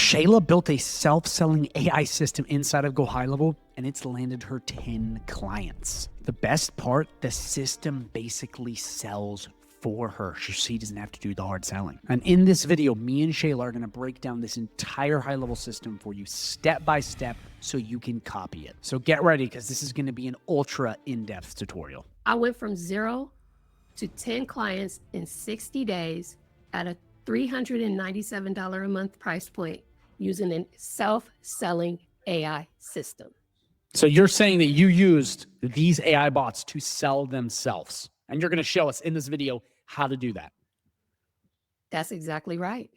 Shayla built a self-selling AI system inside of GoHighLevel, and it's landed her 10 clients. The best part, the system basically sells for her. She doesn't have to do the hard selling. And in this video, me and Shayla are gonna break down this entire high-level system for you step by step so you can copy it. So get ready, because this is gonna be an ultra in-depth tutorial. I went from 0 to 10 clients in 60 days at a $397 a month price point using a self-selling AI system. So you're saying that you used these AI bots to sell themselves, and you're going to show us in this video how to do that. That's exactly right.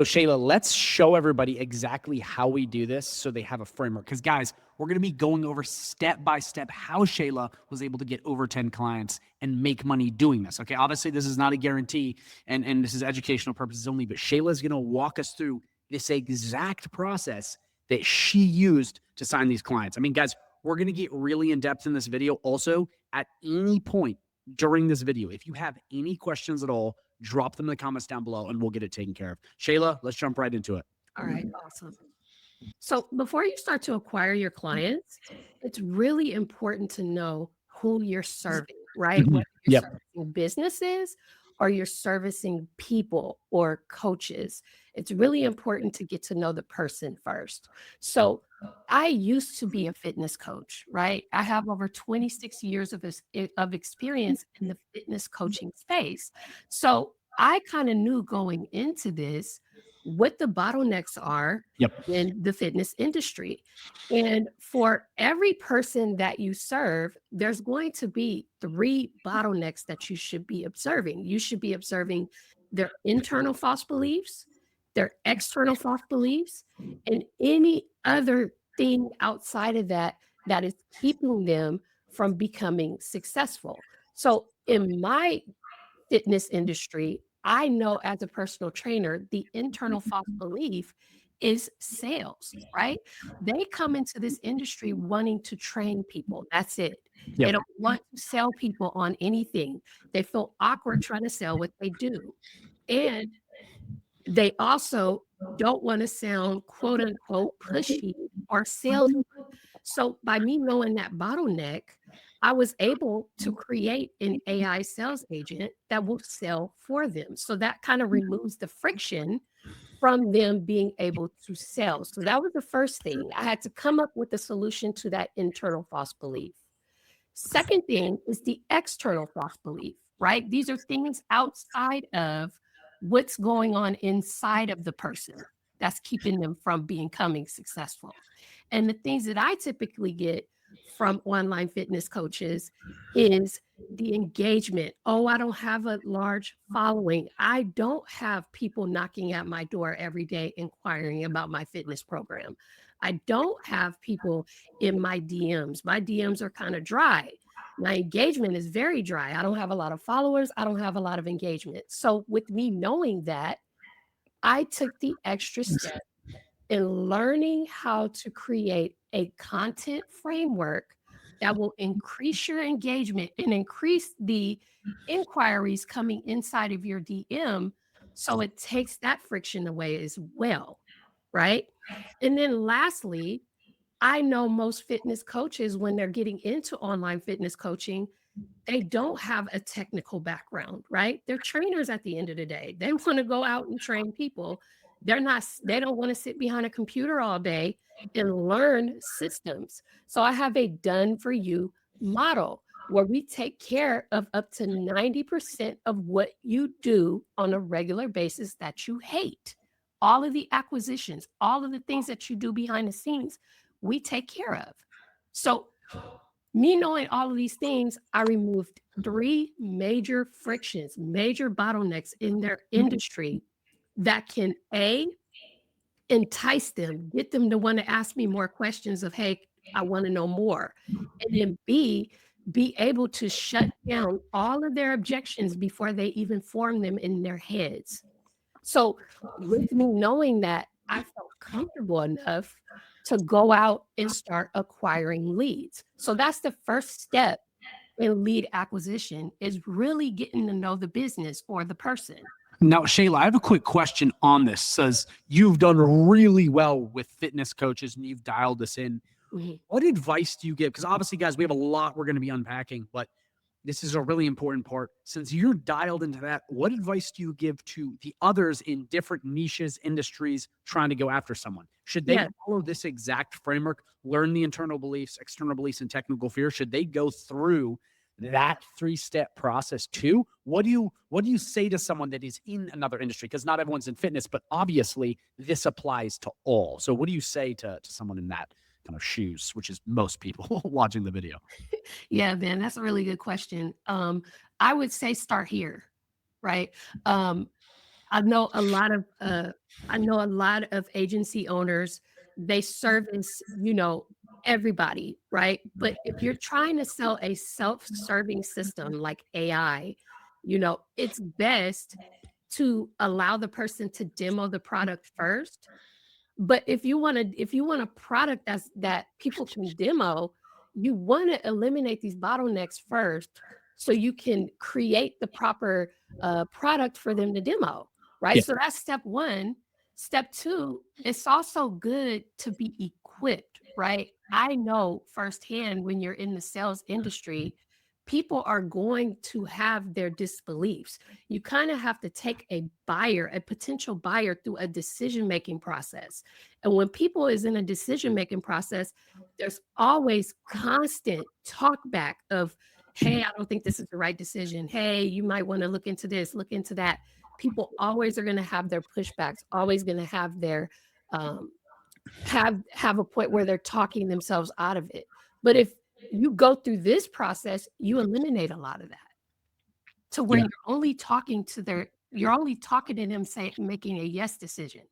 So Shayla, let's show everybody exactly how we do this so they have a framework. Because guys, we're going to be going over step by step how Shayla was able to get over 10 clients and make money doing this. Okay, obviously this is not a guarantee and this is educational purposes only, but Shayla is going to walk us through this exact process that she used to sign these clients. I mean, guys, we're going to get really in depth in this video. Also, at any point during this video, if you have any questions at all, drop them in the comments down below and we'll get it taken care of. Shayla, let's jump right into it. All right, awesome. So before you start to acquire your clients, it's really important to know who you're serving, right? Whether you're servicing businesses or you're servicing people or coaches. It's really important to get to know the person first. So I used to be a fitness coach, right? I have over 26 years of experience in the fitness coaching space. So I kind of knew going into this what the bottlenecks are in the fitness industry. And for every person that you serve, there's going to be 3 bottlenecks that you should be observing. You should be observing their internal false beliefs, their external false beliefs, and any other thing outside of that that is keeping them from becoming successful. So in my fitness industry, I know as a personal trainer, the internal false belief is sales, right? They come into this industry wanting to train people. That's it. They don't want to sell people on anything. They feel awkward trying to sell what they do. And they also don't want to sound quote unquote pushy or salesy. So by me knowing that bottleneck, I was able to create an AI sales agent that will sell for them. So that kind of removes the friction from them being able to sell. So that was the first thing. I had to come up with a solution to that internal false belief. Second thing is the external false belief, right? These are things outside of what's going on inside of the person that's keeping them from becoming successful. And the things that I typically get from online fitness coaches is the engagement. Oh, I don't have a large following. I don't have people knocking at my door every day inquiring about my fitness program. I don't have people in my DMs. My DMs are kind of dry. My engagement is very dry. I don't have a lot of followers. I don't have a lot of engagement. So with me knowing that, I took the extra step in learning how to create a content framework that will increase your engagement and increase the inquiries coming inside of your DM. So it takes that friction away as well, right? And then lastly, I know most fitness coaches, when they're getting into online fitness coaching, they don't have a technical background, right? They're trainers at the end of the day. They want to go out and train people. They don't want to sit behind a computer all day and learn systems. So I have a done for you model where we take care of up to 90% of what you do on a regular basis that you hate. All of the acquisitions, all of the things that you do behind the scenes, we take care of. So me knowing all of these things, I removed 3 major frictions, major bottlenecks in their industry that can entice them, get them to want to ask me more questions of, hey, I want to know more. And then B, be able to shut down all of their objections before they even form them in their heads. So with me knowing that, I felt comfortable enough to go out and start acquiring leads. So that's the first step in lead acquisition, is really getting to know the business or the person. Now, Shayla, I have a quick question on this. Says you've done really well with fitness coaches and you've dialed this in. Mhm. What advice do you give? Because obviously, guys, we have a lot we're going to be unpacking, but this is a really important part. Since you're dialed into that, what advice do you give to the others in different niches, industries trying to go after someone? Should they Yeah. follow this exact framework, learn the internal beliefs, external beliefs, and technical fear? Should they go through that 3-step process too? What do you say to someone that is in another industry? Because not everyone's in fitness, but obviously this applies to all. So what do you say to someone in that kind of shoes, which is most people watching the video? Yeah, man, that's a really good question. I would say start here, right? Um, I know a lot of agency owners, they service, everybody, right? But if you're trying to sell a self-serving system like AI, it's best to allow the person to demo the product first. But if you want a product that people can demo, you want to eliminate these bottlenecks first so you can create the proper product for them to demo, right? Yeah. So that's step one. Step two, it's also good to be equipped, right? I know firsthand when you're in the sales industry, people are going to have their disbeliefs. You kind of have to take a potential buyer through a decision-making process. And when people is in a decision-making process, there's always constant talk back of, hey, I don't think this is the right decision. Hey, you might want to look into this, look into that. People always are going to have their pushbacks, always going to have their um, have a point where they're talking themselves out of it. But if you go through this process, you eliminate a lot of that to where Yeah. you're only talking to them making a yes decision.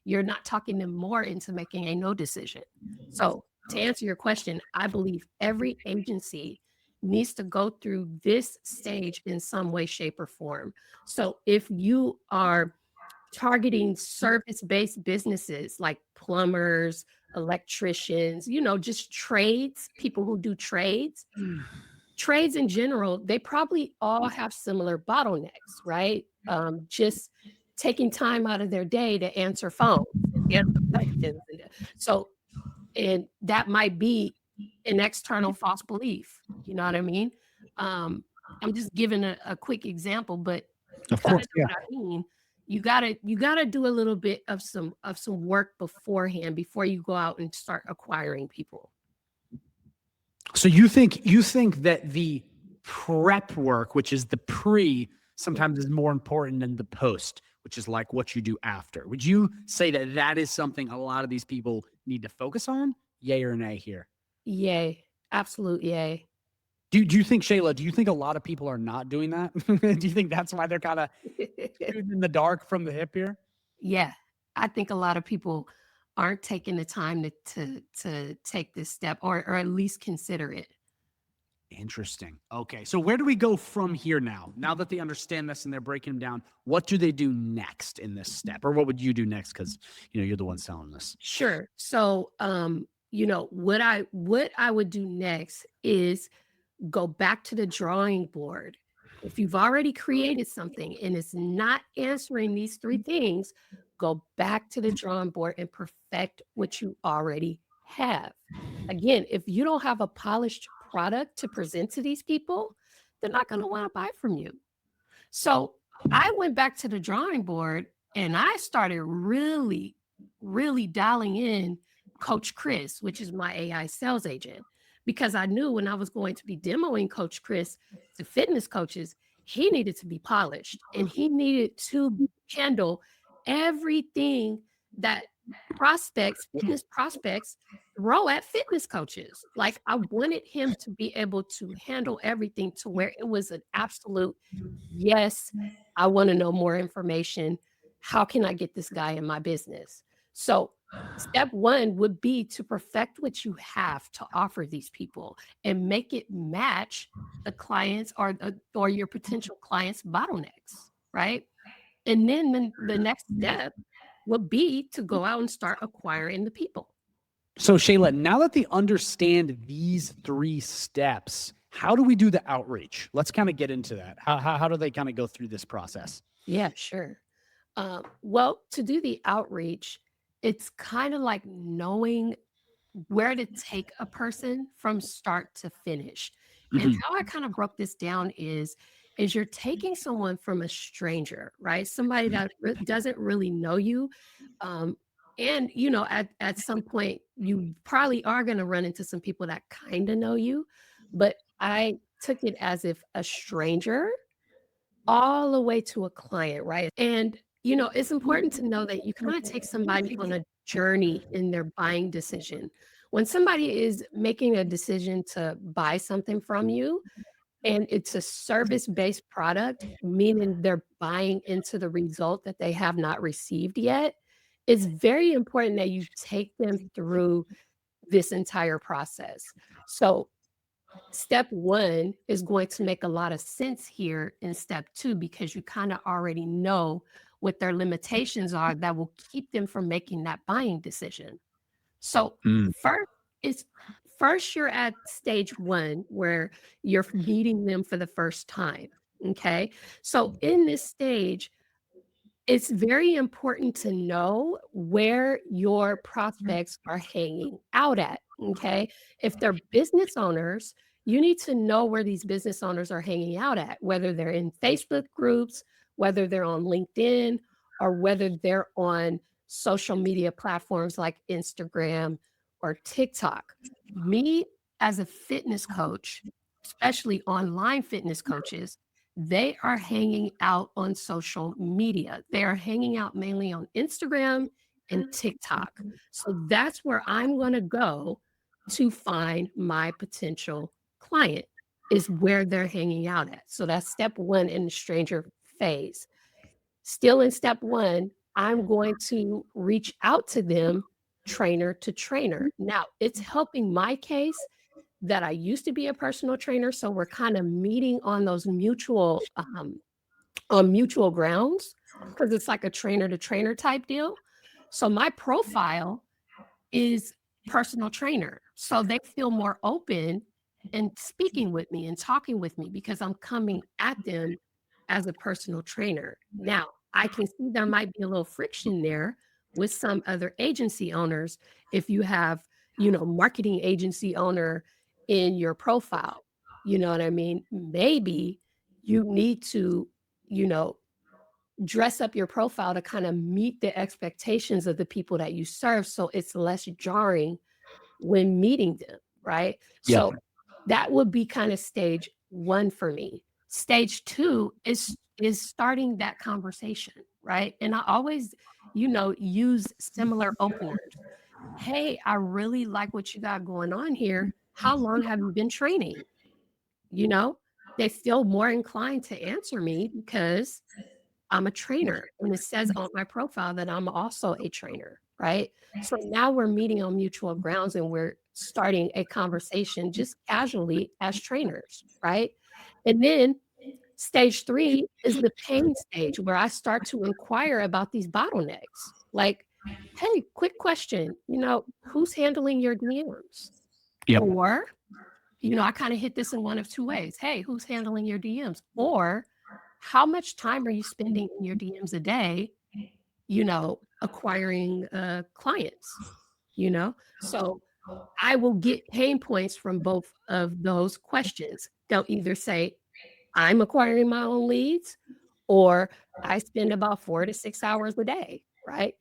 You're not talking them more into making a no decision. So to answer your question, I believe every agency needs to go through this stage in some way, shape, or form. So if you are targeting service-based businesses like plumbers, electricians, just trades, people who do trades in general, they probably all have similar bottlenecks, right? Just taking time out of their day to answer phones and answer questions. And that might be an external false belief. You know what I mean? Um, I'm just giving a quick example, but you Of kind of course. know Yeah. what I mean. You gotta do a little bit of some work beforehand before you go out and start acquiring people. So you think that the prep work, which is the pre, sometimes is more important than the post, which is like what you do after. Would you say that that is something a lot of these people need to focus on? Yay or nay here? Yay. Absolute yay. Do you think, Shayla, do you think a lot of people are not doing that? Do you think that's why they're kind of shooting in the dark from the hip here? Yeah, I think a lot of people aren't taking the time to take this step or at least consider it. Interesting. Okay. So where do we go from here now? Now that they understand this and they're breaking them down, what do they do next in this step? Or what would you do next? Because you're the one selling this. Sure. So, what I would do next is go back to the drawing board. If you've already created something and it's not answering these three things, go back to the drawing board and perfect what you already have. Again, if you don't have a polished product to present to these people, they're not going to want to buy from you. So I went back to the drawing board and I started really, really dialing in Coach Chris, which is my AI sales agent, because I knew when I was going to be demoing Coach Chris to fitness coaches, he needed to be polished and he needed to handle everything that fitness prospects, throw at fitness coaches. Like I wanted him to be able to handle everything to where it was an absolute yes, I want to know more information. How can I get this guy in my business? So, step one would be to perfect what you have to offer these people and make it match the clients or your potential clients' bottlenecks, right? And then the next step would be to go out and start acquiring the people. So, Shayla, now that they understand these 3 steps, how do we do the outreach? Let's kind of get into that. How do they kind of go through this process? Yeah, sure. Well, to do the outreach, it's kind of like knowing where to take a person from start to finish. And Mhm. how I kind of broke this down is you're taking someone from a stranger, right? Somebody that doesn't really know you. Um, and at some point you probably are going to run into some people that kind of know you, but I took it as if a stranger all the way to a client, right? And, it's important to know that you kinda take somebody on a journey in their buying decision. When somebody is making a decision to buy something from you and it's a service-based product, meaning they're buying into the result that they have not received yet, it's very important that you take them through this entire process. So step 1 is going to make a lot of sense here in step 2 because you kinda already know what their limitations are that will keep them from making that buying decision. So, Mm. first is first you're at stage 1 where you're meeting them for the first time, okay? So, in this stage, it's very important to know where your prospects are hanging out at, okay? If they're business owners, you need to know where these business owners are hanging out at, whether they're in Facebook groups, whether they're on LinkedIn, or whether they're on social media platforms like Instagram or TikTok. Me as a fitness coach, especially online fitness coaches, they are hanging out on social media. They are hanging out mainly on Instagram and TikTok. So that's where I'm going to go to find my potential client, is where they're hanging out at. So that's step 1 in the stranger phase. Still in step 1, I'm going to reach out to them trainer to trainer. Now, it's helping my case that I used to be a personal trainer, so we're kind of meeting on those mutual grounds because it's like a trainer to trainer type deal. So my profile is personal trainer. So they feel more open in speaking with me and talking with me because I'm coming at them as a personal trainer. Now, I can see there might be a little friction there with some other agency owners if you have, marketing agency owner in your profile. You know what I mean? Maybe you need to, you know, dress up your profile to kind of meet the expectations of the people that you serve so it's less jarring when meeting them, right? Yeah. So that would be kind of stage 1 for me. Stage 2 is starting that conversation, right? And I always, use similar openers. Hey, I really like what you got going on here. How long have you been training? You know, they feel more inclined to answer me because I'm a trainer, and it says on my profile that I'm also a trainer, right? So now we're meeting on mutual grounds and we're starting a conversation just casually as trainers, right? And then stage 3 is the pain stage where I start to inquire about these bottlenecks. Like, hey, quick question, who's handling your DMs? Yep. Or, I kind of hit this in one of 2 ways. Hey, who's handling your DMs? Or how much time are you spending in your DMs a day, acquiring clients, So I will get pain points from both of those questions. They'll either say, I'm acquiring my own leads, or I spend about 4 to 6 hours a day, right?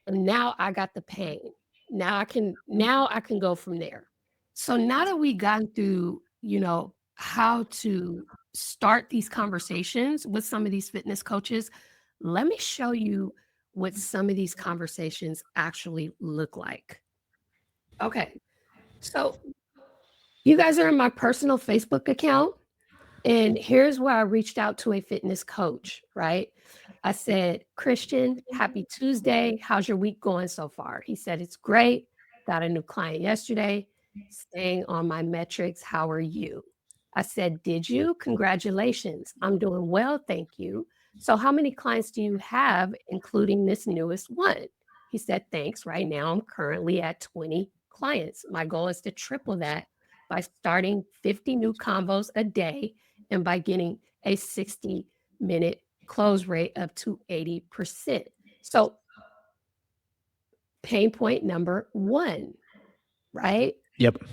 And now I got the pain. Now I can go from there. So now that we gone through, how to start these conversations with some of these fitness coaches, let me show you what some of these conversations actually look like. Okay. So you guys are in my personal Facebook account. And here's where I reached out to a fitness coach, right? I said, Christian, happy Tuesday. How's your week going so far? He said, it's great. Got a new client yesterday. Staying on my metrics. How are you? I said, did you? Congratulations. I'm doing well. Thank you. So, how many clients do you have, including this newest one? He said, thanks. Right now, I'm currently at 20 clients. My goal is to triple that by starting 50 new convos a day and by getting a 60-minute close rate up to 80%. So pain point number 1, right? Yep.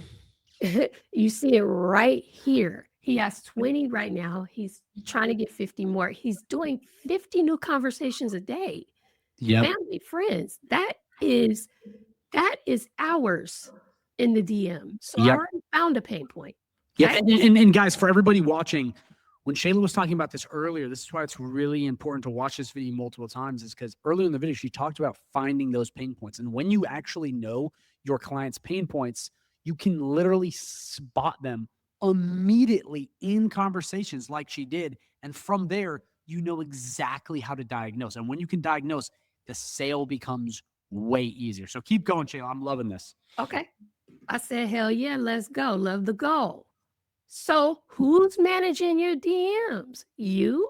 You see it right here. He has 20 right now. He's trying to get 50 more. He's doing 50 new conversations a day. Yep. Family, friends, that is hours in the DM. So I Yep. already found a pain point. Yeah, Okay? and guys, for everybody watching, when Shayla was talking about this earlier, this is why it's really important to watch this video multiple times, is because earlier in the video, she talked about finding those pain points. And when you actually know your client's pain points, you can literally spot them immediately in conversations like she did. And from there, you know exactly how to diagnose. And when you can diagnose, the sale becomes way easier. So keep going, Shayla. I'm loving this. Okay. I said, hell yeah, let's go. Love the goal. So who's managing your DMs? You?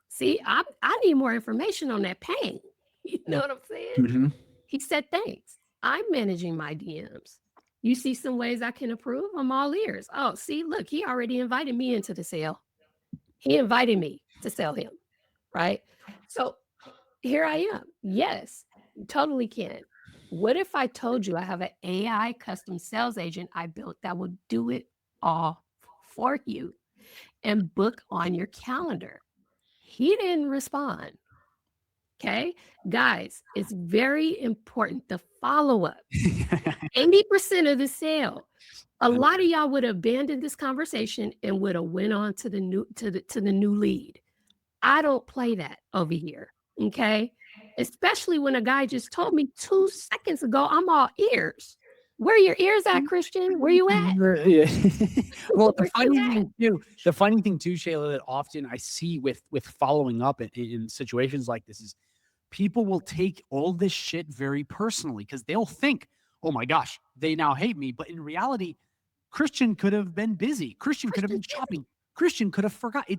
See, I need more information on that pain. You know what I'm saying? Mm-hmm. He said, thanks. I'm managing my DMs. You see some ways I can improve? I'm all ears. Oh, see, look, he already invited me into the sale. He invited me to sell him, right? So here I am. Yes, you totally can. What if I told you I have an AI custom sales agent I built that will do it all for you and book on your calendar? He didn't respond. Okay. Guys, it's very important. The follow up 80% of the sale. A lot of y'all would have abandoned this conversation and would have went on to the new lead. I don't play that over here. Okay. Especially when a guy just told me 2 seconds ago, I'm all ears. Where your ears at, Christian? Where you at? Yeah. Well, Where the funny thing too, Shayla, that often I see with following up in situations like this is people will take all this shit very personally because they'll think, oh my gosh, they now hate me. But in reality, Christian could have been busy. Christian could have been shopping. Christian could have forgot.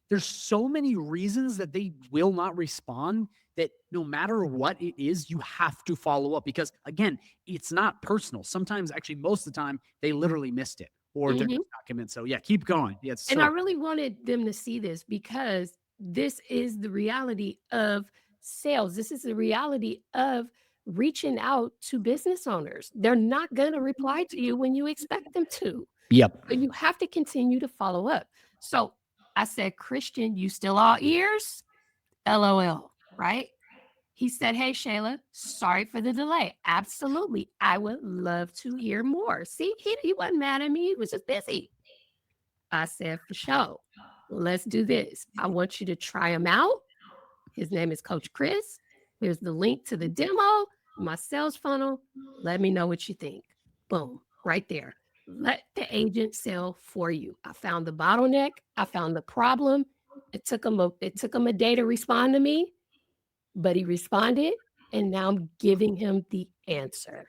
There's so many reasons that they will not respond that no matter what it is, you have to follow up because again, it's not personal. Sometimes, actually, most of the time, they literally missed it or they're just not convinced. So yeah, keep going. Yeah, and I really wanted them to see this because this is the reality of sales. This is the reality of reaching out to business owners. They're not going to reply to you when you expect them to. Yep. But you have to continue to follow up. So I said, Christian, you still all ears? LOL, right? He said, hey, Shayla, sorry for the delay. Absolutely. I would love to hear more. See, he wasn't mad at me. He was just busy. I said, for sure. Let's do this. I want you to try him out. His name is Coach Chris. Here's the link to the demo, my sales funnel. Let me know what you think. Boom, right there. Let the agent sell for you. I found the bottleneck. I found the problem. It took him a day to respond to me, but he responded, and now I'm giving him the answer.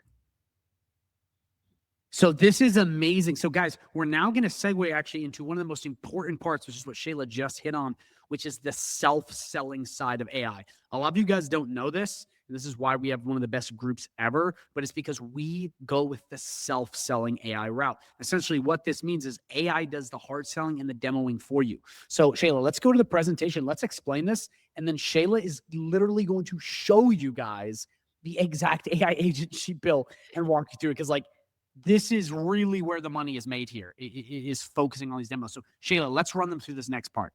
So this is amazing. So guys, we're now going to segue actually into one of the most important parts, which is what Shayla just hit on, which is the self-selling side of AI. A lot of you guys don't know this. And this is why we have one of the best groups ever, but it's because we go with the self-selling AI route. Essentially what this means is AI does the hard selling and the demoing for you. So Shayla, let's go to the presentation. Let's explain this. And then Shayla is literally going to show you guys the exact AI agent she built and walk you through it. Because like, this is really where the money is made here. It is focusing on these demos. So Shayla, let's run them through this next part.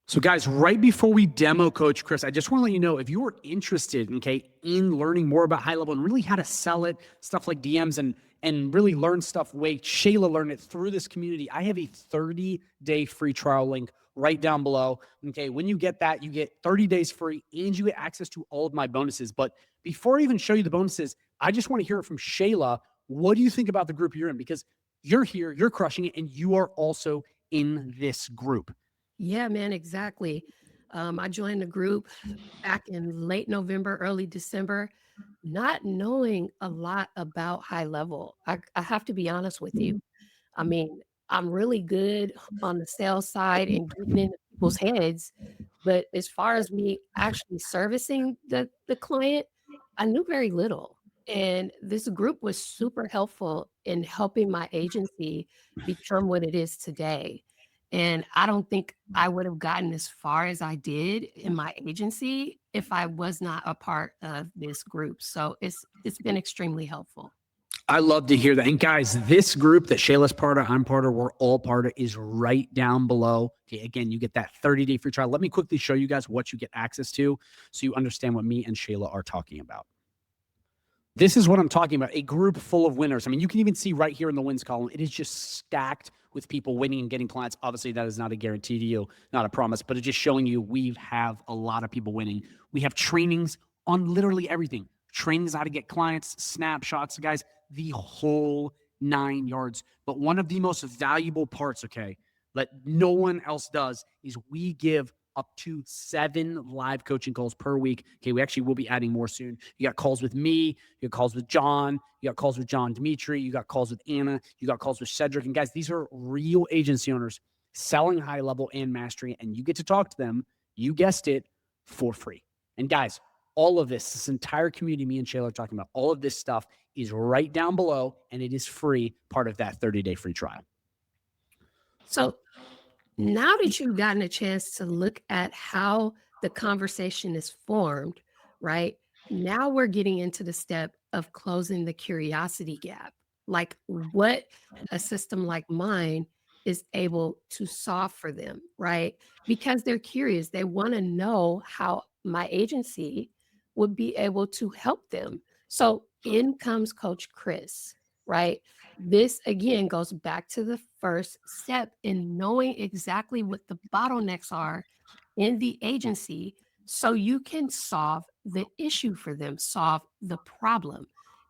So guys, right before we demo Coach Chris, I just want to let you know if you are interested, okay, in learning more about high level and really how to sell it, stuff like DMs and really learn stuff way Shayla learned it through this community. I have a 30-day free trial link right down below. Okay, when you get that, you get 30 days free and you get access to all of my bonuses. But before I even show you the bonuses, I just want to hear it from Shayla. What do you think about the group you're in? Because you're here, you're crushing it, and you are also in this group. Yeah, man, exactly. I joined the group back in late November, early December, not knowing a lot about high level. I have to be honest with you. I mean, I'm really good on the sales side and getting into people's heads, but as far as me actually servicing the client, I knew very little. And this group was super helpful in helping my agency become what it is today. And I don't think I would have gotten as far as I did in my agency if I was not a part of this group. So it's been extremely helpful. I love to hear that. And guys, this group that Shayla's part of, I'm part of, we're all part of, is right down below. Okay, again, you get that 30-day free trial. Let me quickly show you guys what you get access to so you understand what me and Shayla are talking about. This is what I'm talking about, a group full of winners. I mean, you can even see right here in the wins column, it is just stacked with people winning and getting clients. Obviously, that is not a guarantee to you, not a promise, but it's just showing you we have a lot of people winning. We have trainings on literally everything. Trainings how to get clients, snapshots, guys, the whole 9 yards. But one of the most valuable parts, okay, that no one else does is we give up to 7 live coaching calls per week. Okay, we actually will be adding more soon. You got calls with me, you got calls with John, you got calls with John Dimitri, you got calls with Anna, you got calls with Cedric. And guys, these are real agency owners selling high level and mastery, and you get to talk to them, you guessed it, for free. And guys, all of this entire community me and Shayla are talking about, all of this stuff is right down below, and it is free, part of that 30-day free trial. So now that you've gotten a chance to look at how the conversation is formed, right? Now we're getting into the step of closing the curiosity gap, like what a system like mine is able to solve for them, right? Because they're curious. They want to know how my agency would be able to help them. So in comes Coach Chris, right? This again goes back to the first step in knowing exactly what the bottlenecks are in the agency so you can solve the issue for them, solve the problem.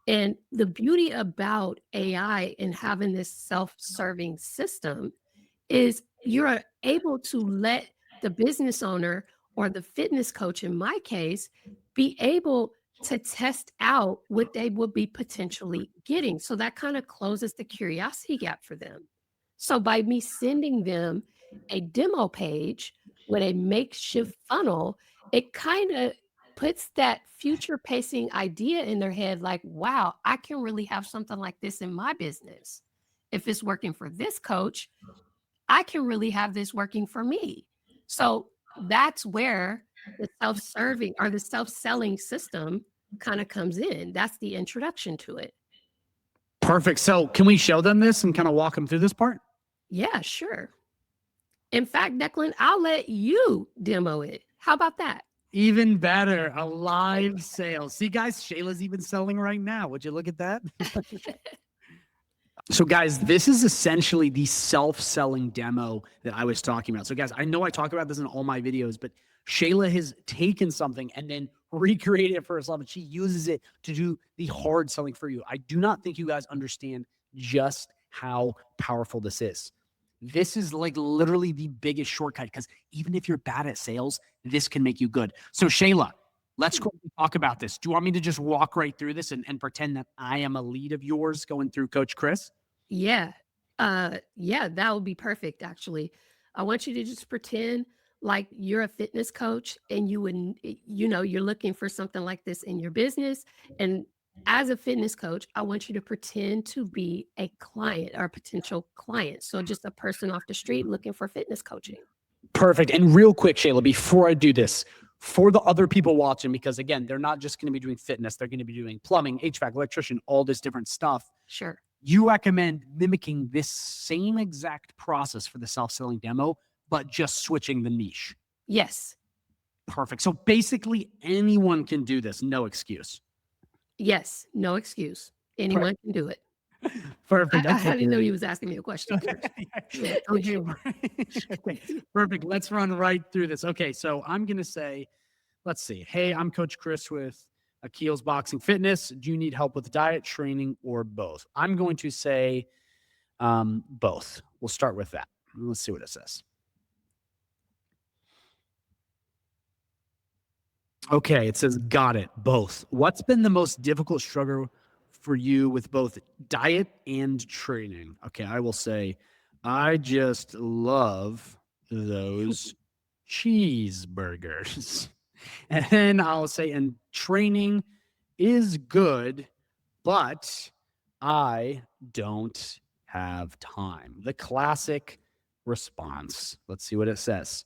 And the beauty about AI and having this self-serving system is you're able to let the business owner or the fitness coach, in my case, be able to test out what they would be potentially getting. So that kind of closes the curiosity gap for them. So by me sending them a demo page with a makeshift funnel, it kind of puts that future pacing idea in their head like, wow, I can really have something like this in my business. If it's working for this coach, I can really have this working for me. So that's where the self-serving or the self-selling system kind of comes in. That's the introduction to it. Perfect. So can we show them this and kind of walk them through this part? Yeah, sure. In fact, Declan, I'll let you demo it. How about that? Even better, a live sale. See, guys, Shayla's even selling right now. Would you look at that? So, guys, this is essentially the self-selling demo that I was talking about. So, guys, I know I talk about this in all my videos, but Shayla has taken something and then recreated it for herself, and she uses it to do the hard selling for you. I do not think you guys understand just how powerful this is. This is like literally the biggest shortcut because even if you're bad at sales, this can make you good. So, Shayla, let's talk about this. Do you want me to just walk right through this and pretend that I am a lead of yours going through Coach Chris? Yeah. Yeah, that would be perfect, actually. I want you to just pretend like you're a fitness coach and you're looking for something like this in your business. And as a fitness coach, I want you to pretend to be a client or a potential client. So just a person off the street looking for fitness coaching. Perfect. And real quick, Shayla, before I do this, for the other people watching, because again, they're not just going to be doing fitness, they're going to be doing plumbing, HVAC, electrician, all this different stuff. Sure. You recommend mimicking this same exact process for the self-selling demo, but just switching the niche. Yes. Perfect. So basically anyone can do this. No excuse. Yes. No excuse. Anyone can do it. Perfect. I didn't know you was asking me a question. Yeah, Perfect. Let's run right through this. Okay. So I'm going to say, let's see. Hey, I'm Coach Chris with Akil's Boxing Fitness. Do you need help with diet, training, or both? I'm going to say both. We'll start with that. Let's see what it says. Okay, it says, got it, both. What's been the most difficult struggle for you with both diet and training? Okay, I will say, I just love those cheeseburgers. And then I'll say, and training is good, but I don't have time. The classic response. Let's see what it says.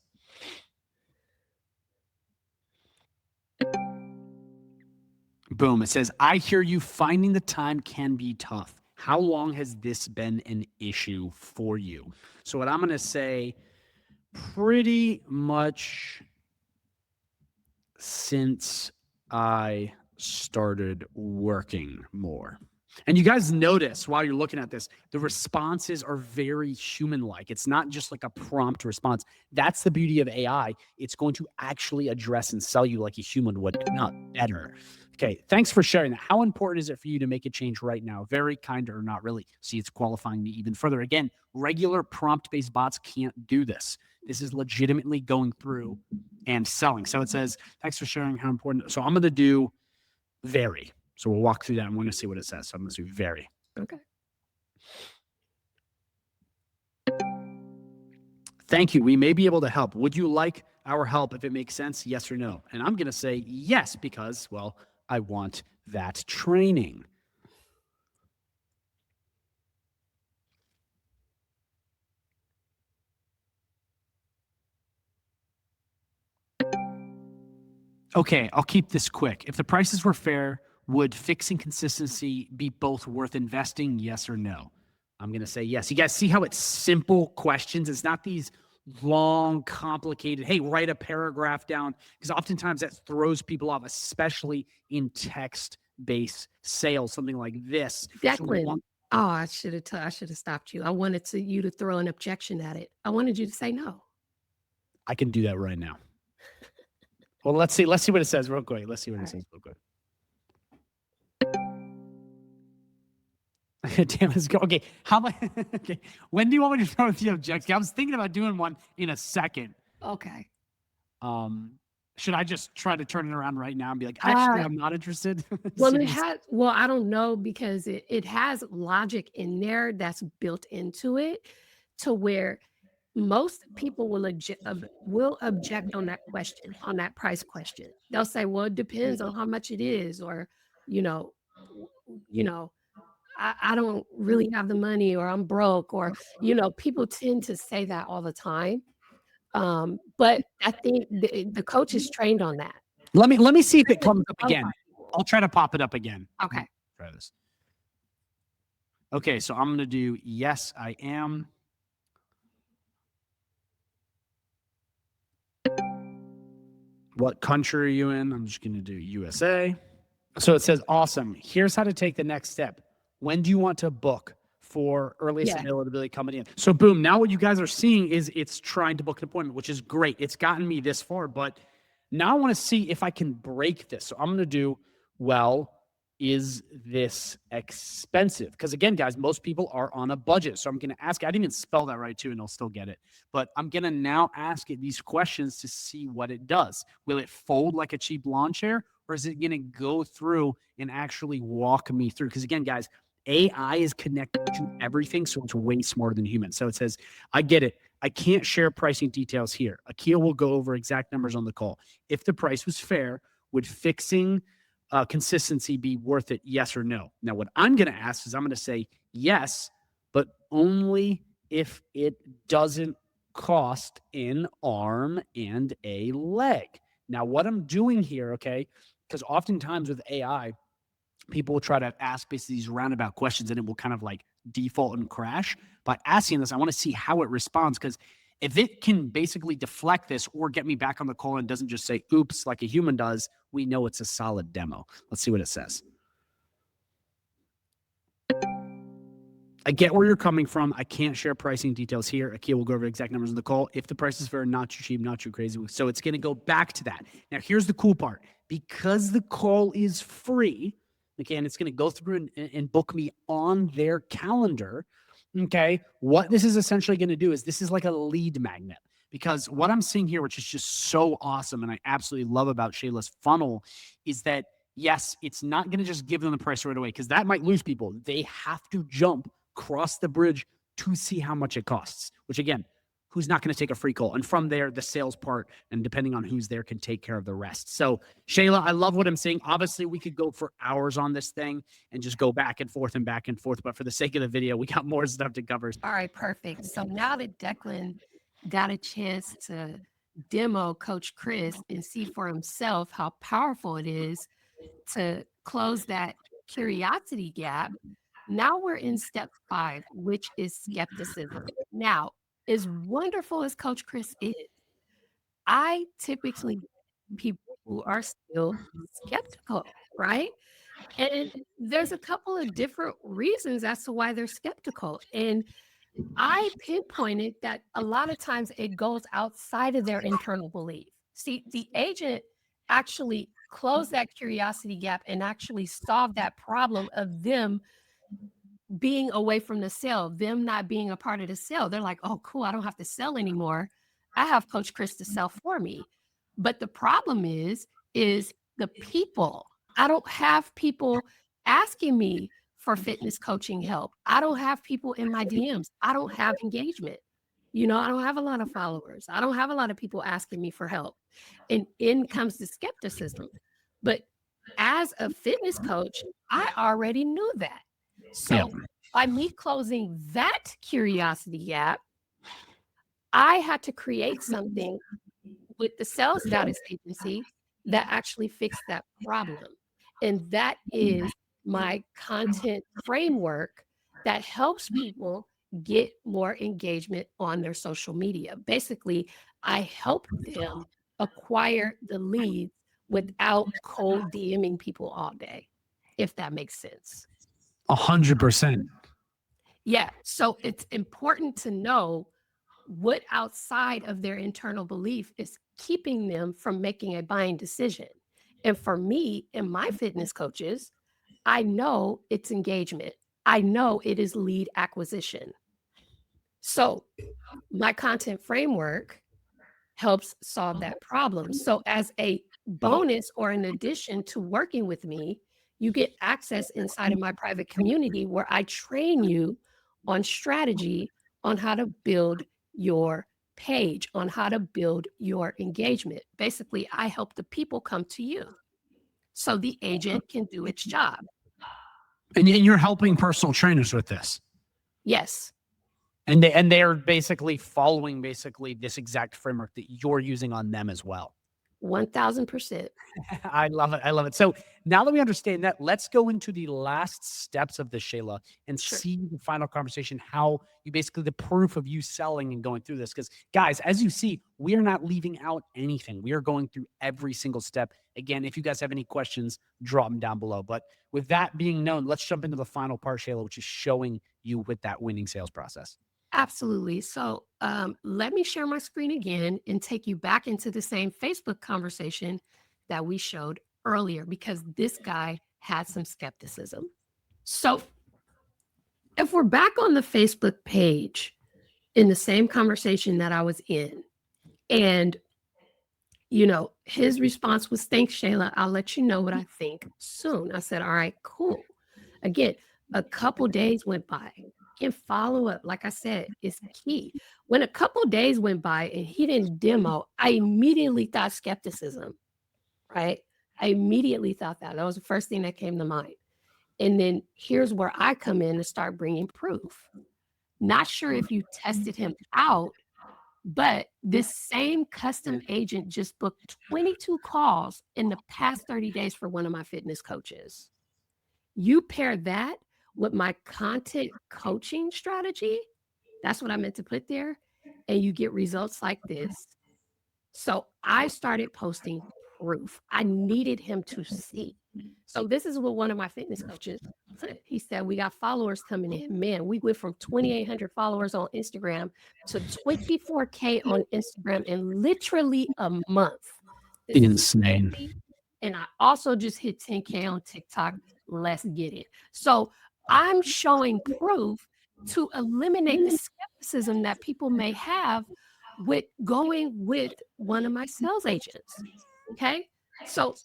Boom. It says, I hear you. Finding the time can be tough. How long has this been an issue for you? So what I'm going to say, pretty much since I started working more. And you guys notice while you're looking at this, the responses are very human-like. It's not just like a prompt response. That's the beauty of AI. It's going to actually address and sell you like a human would, if not better. Okay, thanks for sharing that. How important is it for you to make a change right now? Very kind or not really. See, it's qualifying me even further. Again, regular prompt-based bots can't do this. This is legitimately going through and selling. So it says, thanks for sharing how important. So I'm going to do very. So we'll walk through that and we're going to see what it says. So I'm going to do very. Okay. Thank you. We may be able to help. Would you like our help if it makes sense? Yes or no? And I'm going to say yes because, well, I want that training. Okay, I'll keep this quick. If the prices were fair, would fixing consistency be both worth investing? Yes or no? I'm going to say yes. You guys see how it's simple questions? It's not these long, complicated, hey, write a paragraph down, because oftentimes that throws people off, especially in text-based sales, something like this. Declan, I should have stopped you. I wanted you to throw an objection at it. I wanted you to say no. I can do that right now. Well, let's see what it says real quick. Let's see what it says real quick. Damn, let's go. Okay, how about okay? When do you want me to throw the objection? I was thinking about doing one in a second. Okay. Should I just try to turn it around right now and be like, actually, I'm not interested? Well, I don't know, because it has logic in there that's built into it to where most people will object on that question, on that price question. They'll say, well, it depends on how much it is, or, I don't really have the money, or I'm broke, or, people tend to say that all the time. But I think the coach is trained on that. Let me see if it comes up again. I'll try to pop it up again. Okay. Try this. Okay, so I'm going to do yes, I am. What country are you in? I'm just going to do USA. So it says, awesome. Here's how to take the next step. When do you want to book for earliest availability coming in? So boom, now what you guys are seeing is it's trying to book an appointment, which is great. It's gotten me this far, but now I want to see if I can break this. So I'm going to do, well, is this expensive? Because again, guys, most people are on a budget. So I'm going to ask, I didn't even spell that right too, and they'll still get it. But I'm going to now ask it these questions to see what it does. Will it fold like a cheap lawn chair, or is it going to go through and actually walk me through? Because again, guys, AI is connected to everything, so it's way smarter than humans. So it says, I get it. I can't share pricing details here. Akil will go over exact numbers on the call. If the price was fair, would fixing consistency be worth it? Yes or no? Now, what I'm going to ask is I'm going to say yes, but only if it doesn't cost an arm and a leg. Now, what I'm doing here, okay, because oftentimes with AI, people will try to ask basically these roundabout questions and it will kind of like default and crash. By asking this, I want to see how it responds, because if it can basically deflect this or get me back on the call and doesn't just say, oops, like a human does, we know it's a solid demo. Let's see what it says. I get where you're coming from. I can't share pricing details here. Akil will go over exact numbers in the call. If the price is fair, not too cheap, not too crazy. So it's going to go back to that. Now, here's the cool part. Because the call is free, okay, and it's going to go through and book me on their calendar, okay, what this is essentially going to do is this is like a lead magnet. Because what I'm seeing here, which is just so awesome and I absolutely love about Shayla's funnel, is that, yes, it's not going to just give them the price right away, because that might lose people. They have to cross the bridge to see how much it costs, which again, who's not going to take a free call. And from there, the sales part, and depending on who's there, can take care of the rest. So Shayla, I love what I'm saying. Obviously, we could go for hours on this thing and just go back and forth. But for the sake of the video, we got more stuff to cover. All right, perfect. So now that Declan got a chance to demo Coach Chris and see for himself how powerful it is to close that curiosity gap, now we're in step 5, which is skepticism. Now, as wonderful as Coach Chris is, I typically people who are still skeptical, right? And there's a couple of different reasons as to why they're skeptical. And I pinpointed that a lot of times it goes outside of their internal belief. See, the agent actually closed that curiosity gap and actually solved that problem of them being away from the sale, them not being a part of the sale. They're like, oh, cool, I don't have to sell anymore. I have Coach Chris to sell for me. But the problem is the people. I don't have people asking me for fitness coaching help. I don't have people in my DMs. I don't have engagement. I don't have a lot of followers. I don't have a lot of people asking me for help. And in comes the skepticism. But as a fitness coach, I already knew that. So by me closing that curiosity gap, I had to create something with the sales status agency that actually fixed that problem. And that is my content framework that helps people get more engagement on their social media. Basically, I help them acquire the leads without cold DMing people all day, if that makes sense. 100%. Yeah. So it's important to know what outside of their internal belief is keeping them from making a buying decision. And for me and my fitness coaches, I know it's engagement. I know it is lead acquisition. So my content framework helps solve that problem. So as a bonus or in addition to working with me, you get access inside of my private community where I train you on strategy, on how to build your page, on how to build your engagement. Basically, I help the people come to you so the agent can do its job. And you're helping personal trainers with this? Yes. And they're basically following this exact framework that you're using on them as well. 1000%. I love it. I love it. So now that we understand that, let's go into the last steps of this, Shayla, and see the final conversation, how you basically the proof of you selling and going through this. Because guys, as you see, we are not leaving out anything. We are going through every single step. Again, if you guys have any questions, drop them down below. But with that being known, let's jump into the final part, Shayla, which is showing you with that winning sales process. Absolutely. So let me share my screen again and take you back into the same Facebook conversation that we showed earlier, because this guy had some skepticism. So if we're back on the Facebook page in the same conversation that I was in, and his response was, thanks, Shayla. I'll let you know what I think soon. I said, all right, cool. Again, a couple days went by. And follow up, like I said, is key. When a couple days went by and he didn't demo, I immediately thought skepticism, right? I immediately thought that. That was the first thing that came to mind. And then here's where I come in to start bringing proof. Not sure if you tested him out, but this same custom agent just booked 22 calls in the past 30 days for one of my fitness coaches. You pair that with my content coaching strategy, that's what I meant to put there, and you get results like this. So I started posting proof. I needed him to see. So this is what one of my fitness coaches said. He said, we got followers coming in. Man, we went from 2,800 followers on Instagram to 24K on Instagram in literally a month. This Insane. And I also just hit 10K on TikTok. Let's get it. So I'm showing proof to eliminate the skepticism that people may have with going with one of my sales agents. Okay. So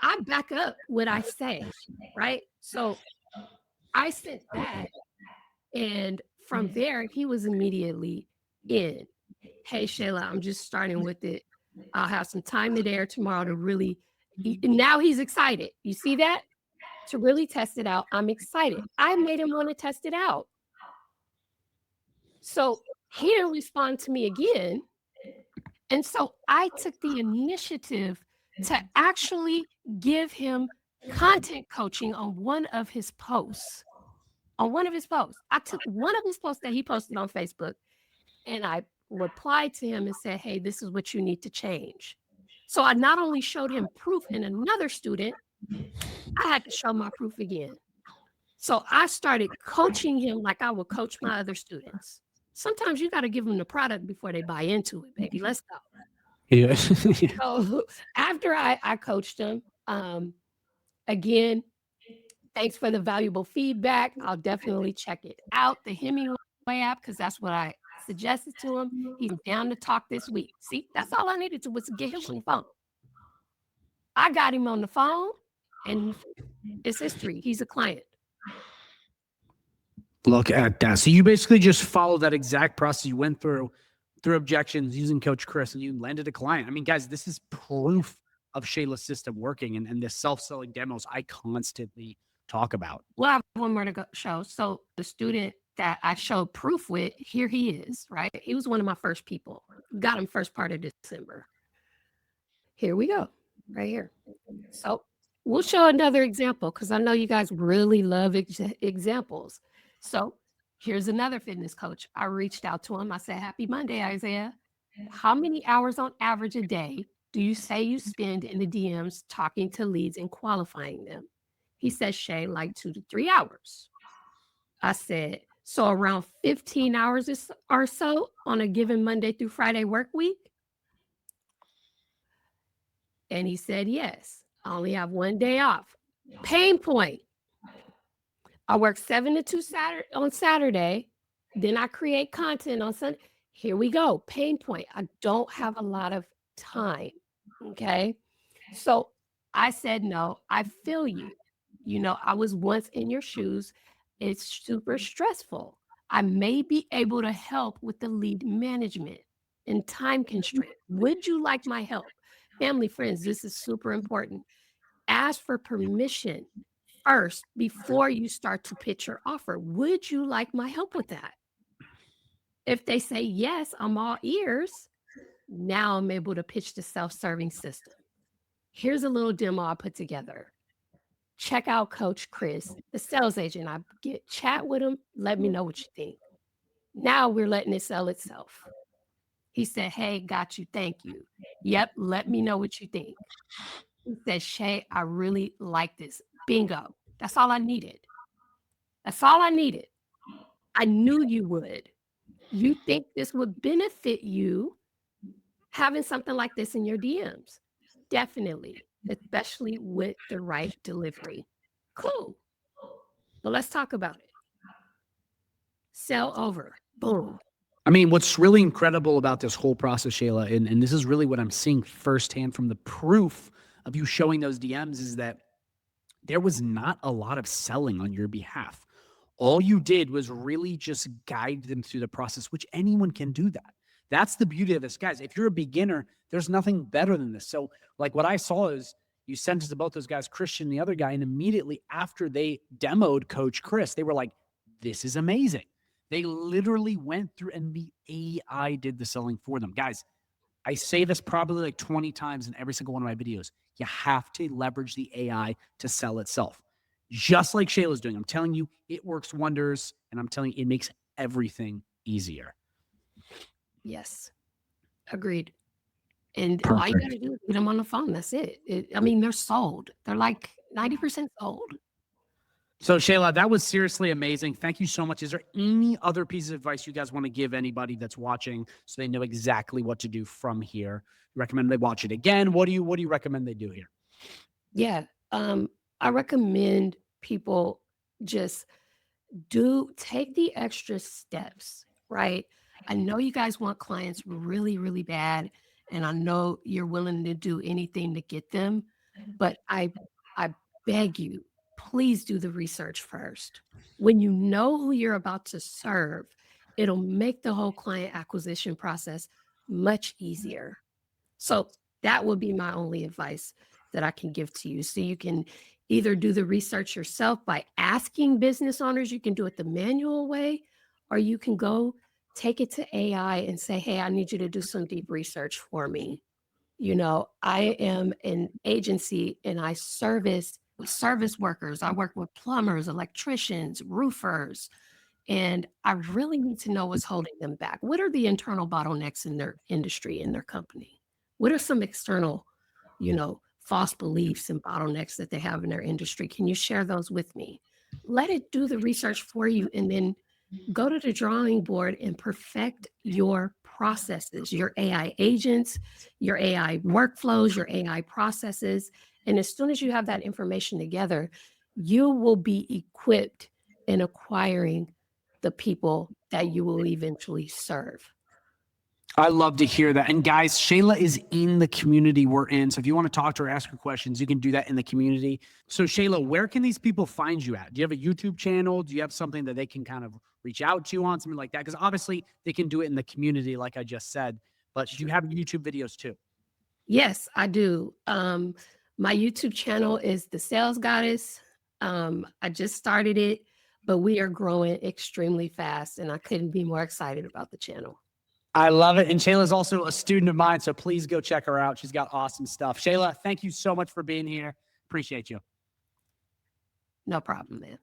I back up what I say, right? So I sent that, and from there, he was immediately in. hey, Shayla, I'm just starting with it. I'll have some time there tomorrow to really, now he's excited. You see that? To really test it out. I'm excited. I made him want to test it out. So he didn't respond to me again. And so I took the initiative to actually give him content coaching on one of his posts. On one of his posts. I took one of his posts that he posted on Facebook and I replied to him and said, hey, this is what you need to change. So I not only showed him proof in another student, I had to show my proof again. So I started coaching him like I would coach my other students. Sometimes you got to give them the product before they buy into it, baby. Let's go. Yeah. So after I coached him, again, thanks for the valuable feedback. I'll definitely check it out, the Hemingway app, because that's what I suggested to him. He's down to talk this week. See, that's all I needed to was to get him on the phone. I got him on the phone, and it's history. He's a client. Look at that. So you basically just followed that exact process you went through Objections using Coach Chris, and you landed a client. I mean, guys, this is proof of Shayla's system working and the self-selling demos I constantly talk about. Well, I have one more to go show. So the student that I showed proof with, here he is, right? He was one of my first people. Got him first part of December. Here we go, right here. So we'll show another example because I know you guys really love examples. So here's another fitness coach. I reached out to him. I said, happy Monday, Isaiah. How many hours on average a day do you say you spend in the DMs talking to leads and qualifying them? He said, Shay, like 2 to 3 hours. I said, so around 15 hours or so on a given Monday through Friday work week? And he said, yes. I only have one day off. Pain point. I work 7 to 2 on Saturday. Then I create content on Sunday. Here we go. Pain point. I don't have a lot of time. Okay. So I said, no, I feel you. You know, I was once in your shoes. It's super stressful. I may be able to help with the lead management and time constraint. Would you like my help? Family, friends, this is super important. Ask for permission first before you start to pitch your offer. Would you like my help with that? If they say yes, I'm all ears. Now I'm able to pitch the self-serving system. Here's a little demo I put together. Check out Coach Chris, the sales agent. I chat with him. Let me know what you think. Now we're letting it sell itself. He said, hey, got you. Thank you. Yep. Let me know what you think. He said, Shay, I really like this. Bingo. That's all I needed. That's all I needed. I knew you would. You think this would benefit you having something like this in your DMs? Definitely, especially with the right delivery. Cool. But let's talk about it. Sell over. Boom. I mean, what's really incredible about this whole process, Shayla, and this is really what I'm seeing firsthand from the proof of you showing those DMs, is that there was not a lot of selling on your behalf. All you did was really just guide them through the process, which anyone can do that. That's the beauty of this, guys. If you're a beginner, there's nothing better than this. So, like, what I saw is you sent it to both those guys, Christian and the other guy, and immediately after they demoed Coach Chris, they were like, this is amazing. They literally went through and the AI did the selling for them. Guys, I say this probably like 20 times in every single one of my videos. You have to leverage the AI to sell itself. Just like Shayla's doing. I'm telling you, it works wonders, and I'm telling you, it makes everything easier. Yes. Agreed. And all you got to do is get them on the phone. That's it. I mean, they're sold. They're like 90% sold. So, Shayla, that was seriously amazing. Thank you so much. Is there any other piece of advice you guys want to give anybody that's watching so they know exactly what to do from here? You recommend they watch it again? What do you recommend they do here? Yeah. I recommend people just take the extra steps, right? I know you guys want clients really, really bad, and I know you're willing to do anything to get them, but I beg you, please do the research first. When you know who you're about to serve, it'll make the whole client acquisition process much easier. So that would be my only advice that I can give to you. So you can either do the research yourself by asking business owners, you can do it the manual way, or you can go take it to AI and say, hey, I need you to do some deep research for me. You know, I am an agency and I service workers. I work with plumbers, electricians, roofers, and I really need to know what's holding them back. What are the internal bottlenecks in their industry, in their company? What are some external, false beliefs and bottlenecks that they have in their industry? Can you share those with me? Let it do the research for you and then go to the drawing board and perfect your processes, your AI agents, your AI workflows, your AI processes. And as soon as you have that information together, you will be equipped in acquiring the people that you will eventually serve. I love to hear that. And guys, Shayla is in the community we're in. So if you want to talk to her, ask her questions, you can do that in the community. So Shayla, where can these people find you at? Do you have a YouTube channel? Do you have something that they can kind of reach out to you on, something like that? Because obviously they can do it in the community, like I just said, but do you have YouTube videos too? Yes, I do. My YouTube channel is The Sales Goddess. I just started it, but we are growing extremely fast and I couldn't be more excited about the channel. I love it. And Shayla's also a student of mine, so please go check her out. She's got awesome stuff. Shayla, thank you so much for being here. Appreciate you. No problem, man.